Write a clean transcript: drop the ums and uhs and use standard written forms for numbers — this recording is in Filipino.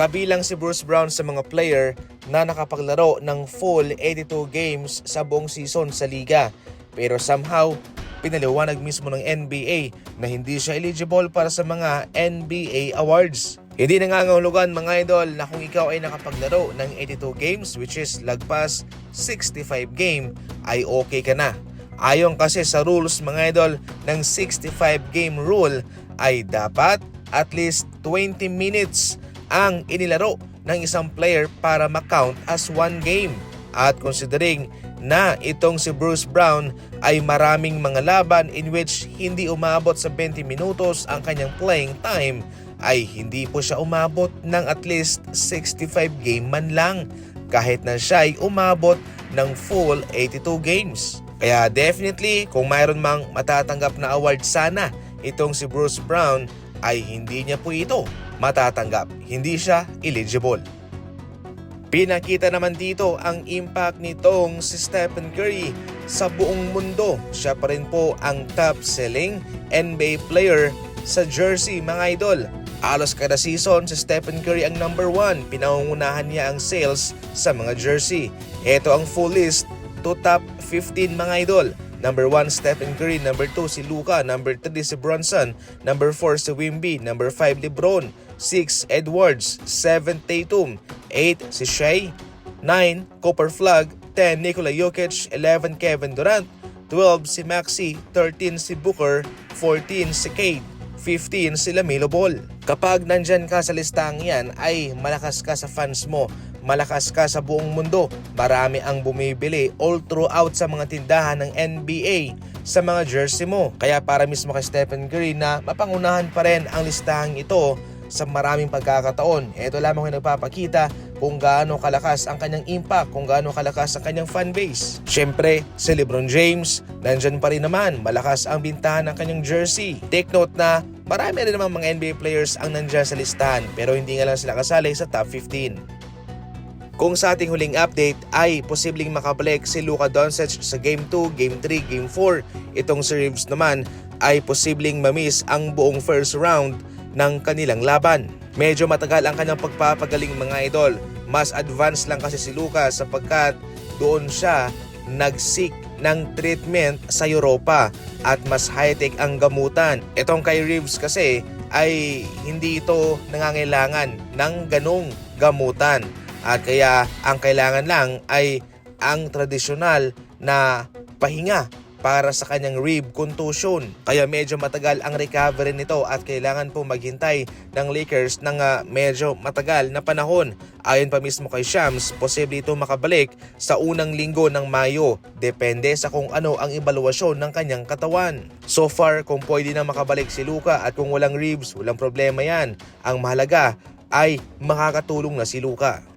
Kabilang si Bruce Brown sa mga player na nakapaglaro ng full 82 games sa buong season sa liga. Pero somehow, pinaliwanag mismo ng NBA na hindi siya eligible para sa mga NBA awards. Hindi nangangahulugan mga idol na kung ikaw ay nakapaglaro ng 82 games, which is lagpas 65 game, ay okay ka na. Ayon kasi sa rules mga idol ng 65 game rule ay dapat at least 20 minutes ang inilaro ng isang player para ma-count as one game. At considering na itong si Bruce Brown ay maraming mga laban in which hindi umabot sa 20 minutos ang kanyang playing time, ay hindi po siya umabot ng at least 65 game man lang kahit na siya ay umabot ng full 82 games. Kaya definitely kung mayroon mang matatanggap na award sana itong si Bruce Brown ay hindi niya po ito matatanggap. Hindi siya eligible. Pinakita naman dito ang impact nitong si Stephen Curry sa buong mundo. Siya pa rin po ang top-selling NBA player sa jersey mga idol. Alos kada season si Stephen Curry ang number 1. Pinangungunahan niya ang sales sa mga jersey. Ito ang full list to top 15 mga idol. Number 1 Stephen Curry, number 2 si Luka, number 3 si Bronson, number 4 si Wemby, number 5 LeBron, 6 Edwards, 7 Tatum, 8 si Shai, 9 Cooper Flag, 10 Nikola Jokic, 11 Kevin Durant, 12 si Maxey, 13 si Booker, 14 si Cade, 15 si LaMelo Ball. Kapag nandyan ka sa listang yan ay malakas ka sa fans mo, malakas ka sa buong mundo. Marami ang bumibili all throughout sa mga tindahan ng NBA sa mga jersey mo. Kaya para mismo kay Stephen Curry na mapangunahan pa rin ang listahang ito sa maraming pagkakataon. Ito lamang yung nagpapakita kung gaano kalakas ang kanyang impact, kung gaano kalakas ang kanyang fanbase. Siyempre, si LeBron James, nandyan pa rin naman, malakas ang bintahan ng kanyang jersey. Take note na marami rin naman mga NBA players ang nandyan sa listahan pero hindi nga lang sila kasali sa top 15. Kung sa ating huling update ay posibleng makabalik si Luka Doncic sa Game 2, Game 3, Game 4. Itong si Reeves naman ay posibleng mamiss ang buong first round ng kanilang laban. Medyo matagal ang kanyang pagpapagaling mga idol. Mas advanced lang kasi si Luka sapagkat doon siya nag-seek ng treatment sa Europa at mas high-tech ang gamutan. Itong kay Reeves kasi ay hindi ito nangangailangan ng ganong gamutan. At kaya ang kailangan lang ay ang tradisyonal na pahinga para sa kanyang rib contusion. Kaya medyo matagal ang recovery nito at kailangan po maghintay ng Lakers ng medyo matagal na panahon. Ayon pa mismo kay Shams, posible ito makabalik sa unang linggo ng Mayo. Depende sa kung ano ang ebaluasyon ng kanyang katawan. So far, kung pwede na makabalik si Luka at kung walang ribs, walang problema yan. Ang mahalaga ay makakatulong na si Luka.